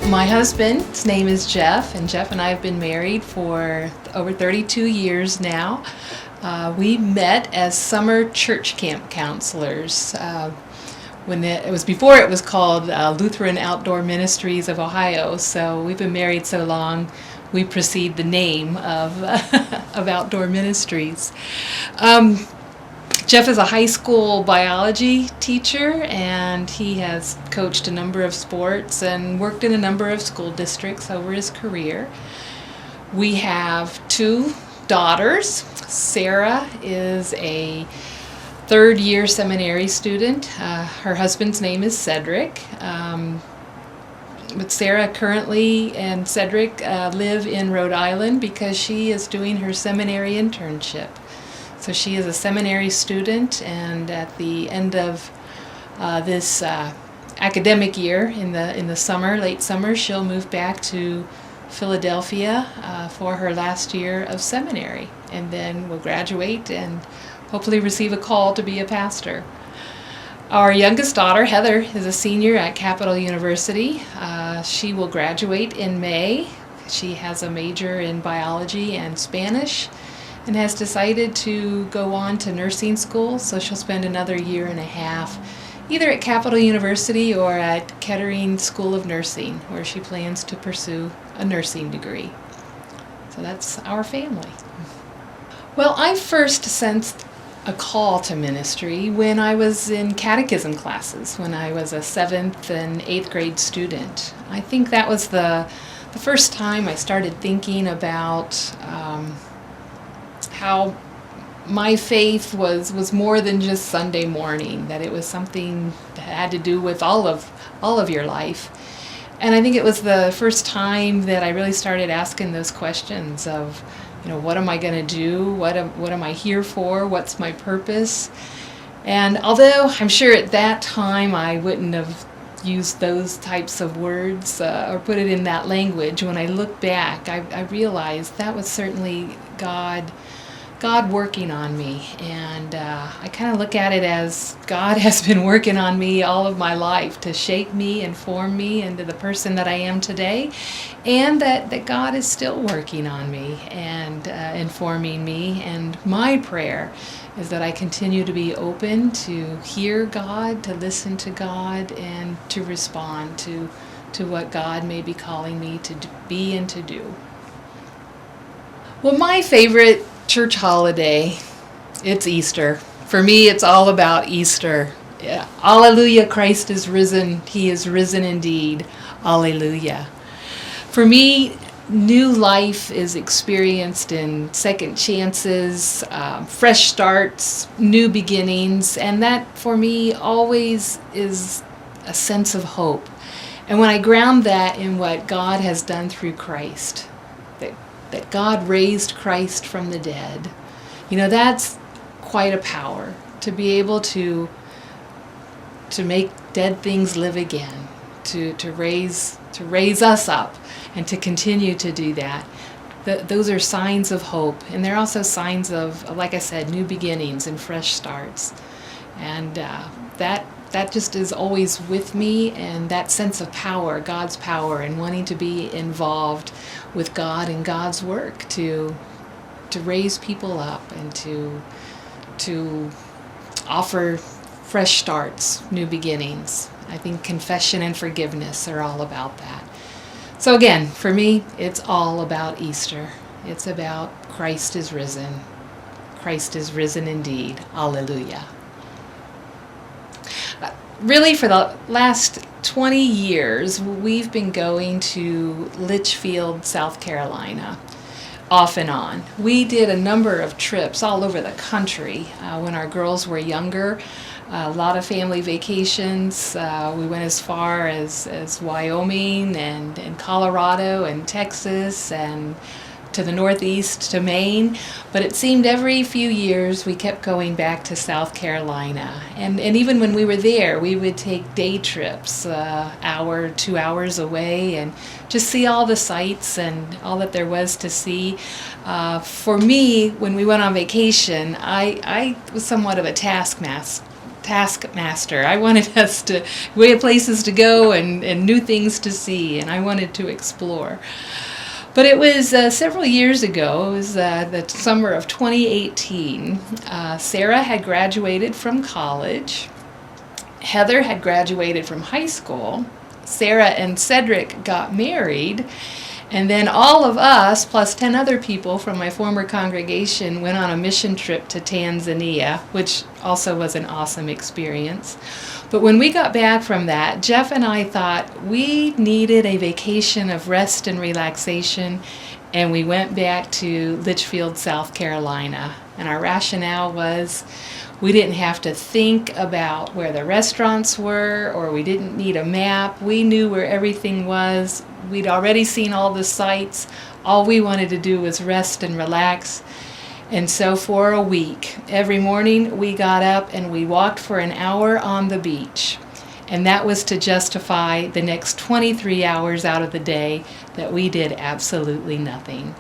My husband's name is Jeff, and Jeff and I have been married for over 32 years now. We met as summer church camp counselors. When it was before it was called Lutheran Outdoor Ministries of Ohio, so we've been married so long we precede the name of of Outdoor Ministries. Jeff is a high school biology teacher, and he has coached a number of sports and worked in a number of school districts over his career. We have two daughters. Sarah is a third-year seminary student. Her husband's name is Cedric. But Sarah currently and Cedric live in Rhode Island because she is doing her seminary internship. So she is a seminary student, and at the end of this academic year, in the summer, late summer, she'll move back to Philadelphia for her last year of seminary, and then will graduate and hopefully receive a call to be a pastor. Our youngest daughter, Heather, is a senior at Capital University. She will graduate in May. She has a major in biology and Spanish, and has decided to go on to nursing school, so she'll spend another year and a half either at Capital University or at Kettering School of Nursing, where she plans to pursue a nursing degree. So that's our family. Well, I first sensed a call to ministry when I was in catechism classes, when I was a 7th and 8th grade student. I think that was the first time I started thinking about how my faith was more than just Sunday morning, that it was something that had to do with all of your life. And I think it was the first time that I really started asking those questions of, what am I going to do? What am I here for? What's my purpose? And although I'm sure at that time I wouldn't have used those types of words or put it in that language, when I look back, I realized that was certainly God working on me, and I kind of look at it as God has been working on me all of my life to shape me and form me into the person that I am today, and that God is still working on me and informing me. And my prayer is that I continue to be open to hear God, to listen to God, and to respond to what God may be calling me to be and to do. Well, my favorite church holiday, it's Easter. For me, it's all about Easter. Yeah. Alleluia, Christ is risen. He is risen indeed. Alleluia. For me, new life is experienced in second chances, fresh starts, new beginnings, and that for me always is a sense of hope. And when I ground that in what God has done through Christ, that God raised Christ from the dead, that's quite a power, to be able to make dead things live again, to raise us up, and to continue to do that. Those are signs of hope, and they're also signs of, like I said, new beginnings and fresh starts. And that just is always with me, and that sense of power, God's power, and wanting to be involved with God and God's work to raise people up and to offer fresh starts, new beginnings. I think confession and forgiveness are all about that. So again, for me, it's all about Easter. It's about Christ is risen. Christ is risen indeed. Alleluia. Really, for the last 20 years, we've been going to Litchfield, South Carolina, off and on. We did a number of trips all over the country when our girls were younger. A lot of family vacations. We went as far as Wyoming and Colorado and Texas and to the northeast to Maine, but it seemed every few years we kept going back to South Carolina. And even when we were there, we would take day trips, hour, 2 hours away, and just see all the sights and all that there was to see. For me, when we went on vacation, I was somewhat of a taskmaster taskmaster. I wanted us to, we had places to go and new things to see, and I wanted to explore. But it was several years ago, it was the summer of 2018. Sarah had graduated from college. Heather had graduated from high school. Sarah and Cedric got married. And then all of us, plus 10 other people from my former congregation, went on a mission trip to Tanzania, which also was an awesome experience. But when we got back from that, Jeff and I thought we needed a vacation of rest and relaxation, and we went back to Litchfield, South Carolina. And our rationale was we didn't have to think about where the restaurants were, or we didn't need a map. We knew where everything was. We'd already seen all the sights. All we wanted to do was rest and relax. And so for a week, every morning we got up and we walked for an hour on the beach. And that was to justify the next 23 hours out of the day that we did absolutely nothing.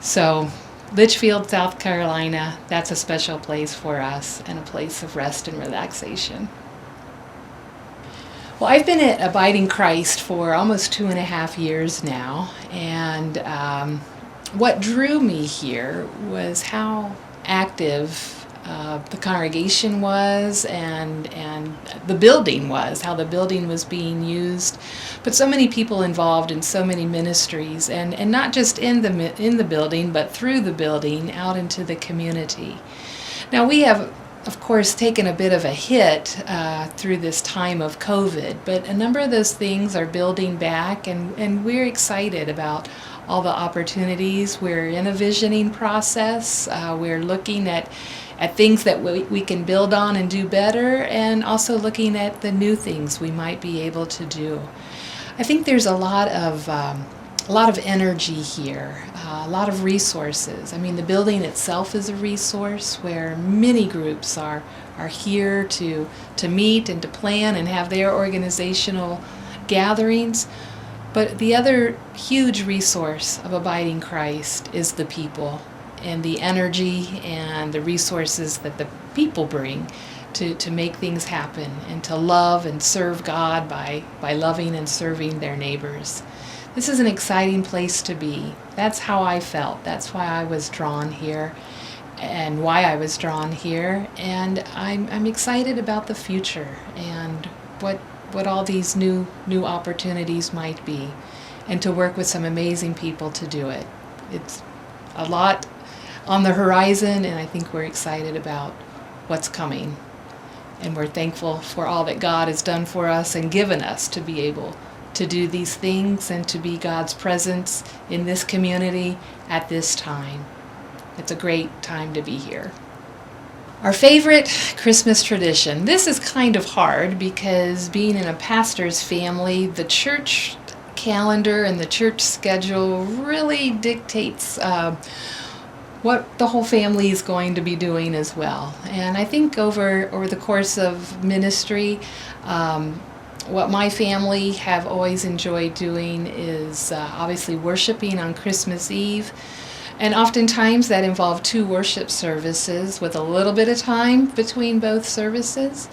So Litchfield, South Carolina, that's a special place for us and a place of rest and relaxation. Well, I've been at Abiding Christ for almost 2.5 years now, and what drew me here was how active the congregation was and the building was, how the building was being used, but so many people involved in so many ministries, and not just in the building, but through the building out into the community. Now we have, of course, taken a bit of a hit through this time of COVID, but a number of those things are building back, and we're excited about all the opportunities. We're in a visioning process. We're looking at things that we can build on and do better, and also looking at the new things we might be able to do. I think there's a lot of energy here, a lot of resources. I mean, the building itself is a resource where many groups are here to meet and to plan and have their organizational gatherings. But the other huge resource of Abiding Christ is the people, and the energy and the resources that the people bring to make things happen and to love and serve God by loving and serving their neighbors. This is an exciting place to be. That's how I felt. That's why I was drawn here and why I was drawn here. And I'm excited about the future and what all these new opportunities might be, and to work with some amazing people to do it. It's a lot on the horizon, and I think we're excited about what's coming. And we're thankful for all that God has done for us and given us to be able to do these things and to be God's presence in this community at this time. It's a great time to be here. Our favorite Christmas tradition. This is kind of hard because being in a pastor's family, the church calendar and the church schedule really dictates what the whole family is going to be doing as well. And I think over the course of ministry, what my family have always enjoyed doing is obviously worshiping on Christmas Eve. And oftentimes that involved 2 worship services with a little bit of time between both services.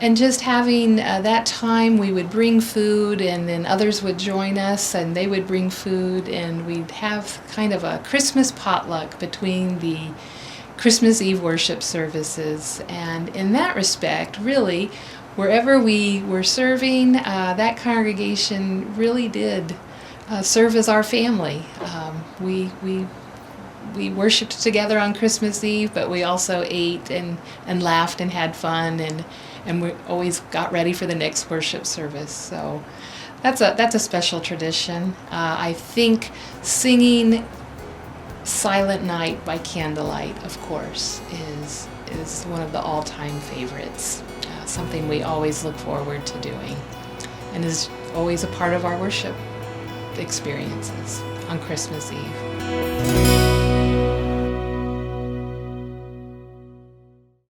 And just having that time, we would bring food, and then others would join us and they would bring food, and we'd have kind of a Christmas potluck between the Christmas Eve worship services. And in that respect, really, wherever we were serving, that congregation really did serve as our family. We worshiped together on Christmas Eve, but we also ate and laughed and had fun, and we always got ready for the next worship service. So that's a special tradition. I think singing Silent Night by candlelight, of course, is one of the all-time favorites. Something we always look forward to doing, and is always a part of our worship experiences on Christmas Eve.